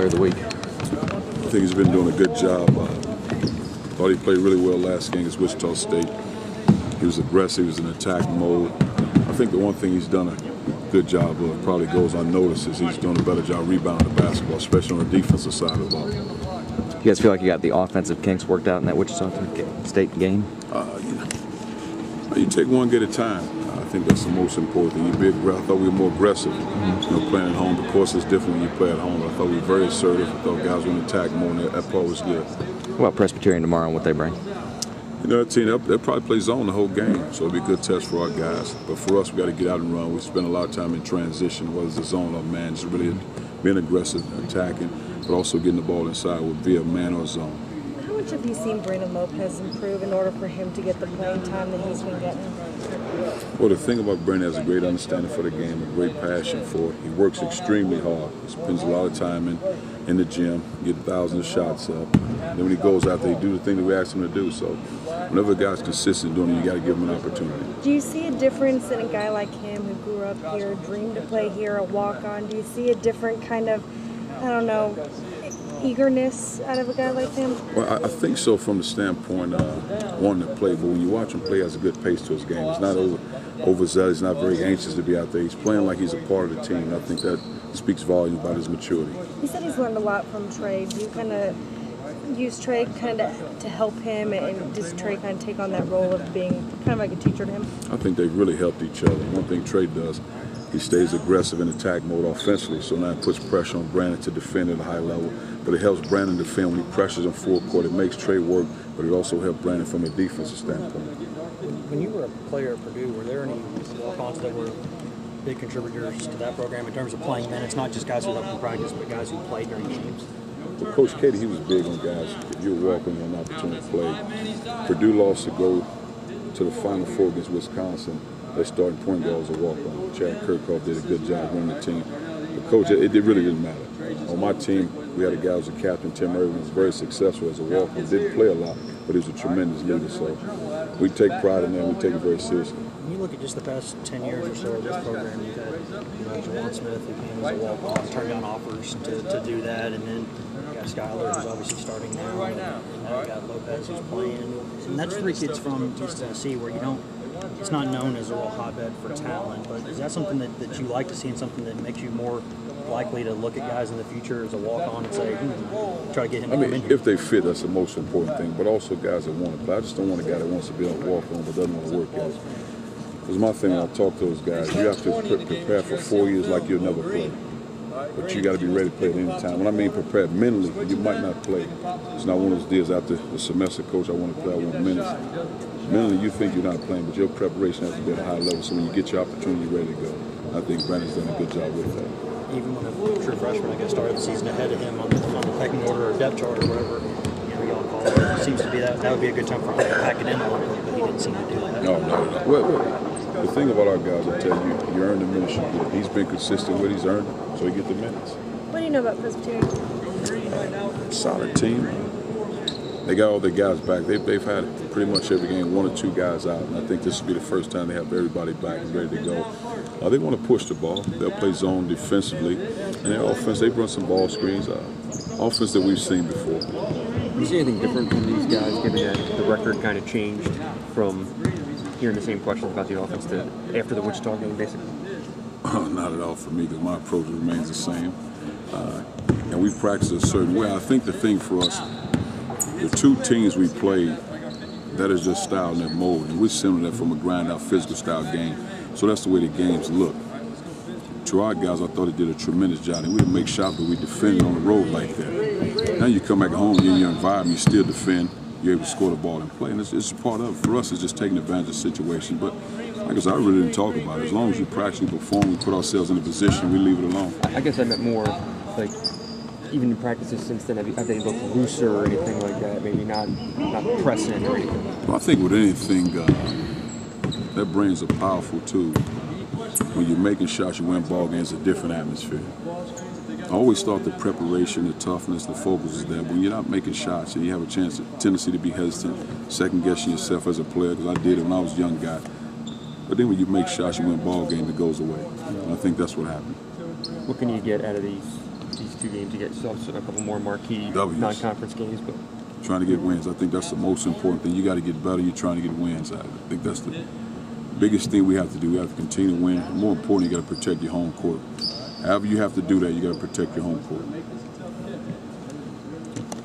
Player of the Week? I think he's been doing a good job. Thought he played really well last game against Wichita State. He was aggressive, he was in attack mode. I think the one thing he's done a good job of, probably goes unnoticed, is he's doing a better job rebounding the basketball, especially on the defensive side of the ball. You guys feel like you got the offensive kinks worked out in that Wichita State game? You take one game at a time. I think that's the most important thing. I thought we were more aggressive. Playing at home. Of course, it's different when you play at home. I thought we were very assertive. I thought guys were in attack mode, and that part was good. What about Presbyterian tomorrow and what they bring? That team, they'll probably play zone the whole game, so it'll be a good test for our guys. But for us, we got to get out and run. We spend a lot of time in transition, whether it's the zone or man, just really being aggressive, attacking, but also getting the ball inside via man or zone. How much have you seen Brandon Lopez improve in order for him to get the playing time that he's been getting? Well, the thing about Brandon has a great understanding for the game, a great passion for it. He works extremely hard. He spends a lot of time in the gym, get thousands of shots up. Then when he goes out there, he do the thing that we ask him to do. So whenever a guy's consistent doing it, you got to give him an opportunity. Do you see a difference in a guy like him who grew up here, dreamed to play here, a walk-on? Do you see a different kind of, eagerness out of a guy like him? Well, I think so from the standpoint of wanting to play, but when you watch him play, he has a good pace to his game. He's not overzealous, he's not very anxious to be out there. He's playing like he's a part of the team, and I think that speaks volumes about his maturity. He said he's learned a lot from Trey. Do you kind of use Trey kind of to help him, and does Trey kind of take on that role of being kind of like a teacher to him? I think they've really helped each other. One thing Trey does, he stays aggressive in attack mode offensively, so now it puts pressure on Brandon to defend at a high level. But it helps Brandon defend when he pressures him full court. It makes Trey work, but it also helps Brandon from a defensive standpoint. When you were a player at Purdue, were there any walk-ons that were big contributors to that program in terms of playing minutes, not just guys who helped in practice, but guys who played during games? Well, Coach Katie, he was big on guys. If you're walking on an opportunity to play. Purdue lost to go to the Final Four against Wisconsin. Their starting point guard was a walk-on. Chad Kirkhoff did a good job running the team. But Coach, it really didn't matter. On my team, we had a guy who was a captain, Tim Irvin, was very successful as a walk-on. Didn't play a lot, but he was a tremendous leader. So we take pride in that. We take it very seriously. When you look at just the past 10 years or so of this program, you've had Juwan Smith, who came as a walk-on, turned down offers to do that, and then you got Skyler, who's obviously starting now, and now you got Lopez, who's playing. And that's 3 kids from East Tennessee where it's not known as a real hotbed for talent, but is that something that you like to see and something that makes you more likely to look at guys in the future as a walk-on and say, try to get him to come in here? If they fit, that's the most important thing, but also guys that want to play. I just don't want a guy that wants to be a walk-on but doesn't want to work out. Because my thing when I talk to those guys, you have to prepare for 4 years like you'll never play. But you got to be ready to play at any time. When I mean prepared mentally, you might not play. It's not one of those deals after the semester, coach, I want to play, I want minutes. Mentally, you think you're not playing, but your preparation has to be at a high level, so when you get your opportunity, you're ready to go. I think Brandon's done a good job with that. Even when a true freshman, I guess, started the season ahead of him on the pecking order or depth chart or whatever, y'all call it. It seems to be that would be a good time for him to pack it in a little bit, but he didn't seem to do that. No. Well, the thing about our guys, I tell you, you earn the minutes you get. He's been consistent with he's earned it, so he get the minutes. What do you know about Presbyterian? Solid team. They got all their guys back. They've had pretty much every game 1 or 2 guys out, and I think this will be the first time they have everybody back and ready to go. They want to push the ball. They'll play zone defensively, and their offense, they run some ball screens. Offense that we've seen before. Do you see anything different from these guys, given that the record kind of changed from hearing the same questions about the offense to after the Wichita game, basically? Not at all for me, because my approach remains the same. And we practice a certain way. I think the thing for us, the 2 teams we played, that is just style and that mode. And we're similar from a grind-out physical style game. So that's the way the games look. To our guys, I thought they did a tremendous job. And we didn't make shots, but we defended on the road like that. Now you come back home, you're in your environment, you still defend, you're able to score the ball and play. And it's a part of it. For us, it's just taking advantage of the situation. But like I said, I really didn't talk about it. As long as we practice and perform, we put ourselves in a position, we leave it alone. I guess I meant more like, even in practices since then, have they looked looser or anything like that? Maybe not pressing or anything? Well, I think with anything, that brain's a powerful tool. When you're making shots, you win ball games, a different atmosphere. I always thought the preparation, the toughness, the focus is there. But when you're not making shots and you have a tendency to be hesitant, second-guessing yourself as a player, because I did it when I was a young guy. But then when you make shots, you win ball games, it goes away. And I think that's what happened. What can you get out of these 2 games. You get yourself a couple more marquee W's. non-conference games, but Trying to get wins. I think that's the most important thing. You got to get better. You're trying to get wins out of it. I think that's the biggest thing we have to do. We have to continue to win. More important, you got to protect your home court. However you have to do that, you got to protect your home court.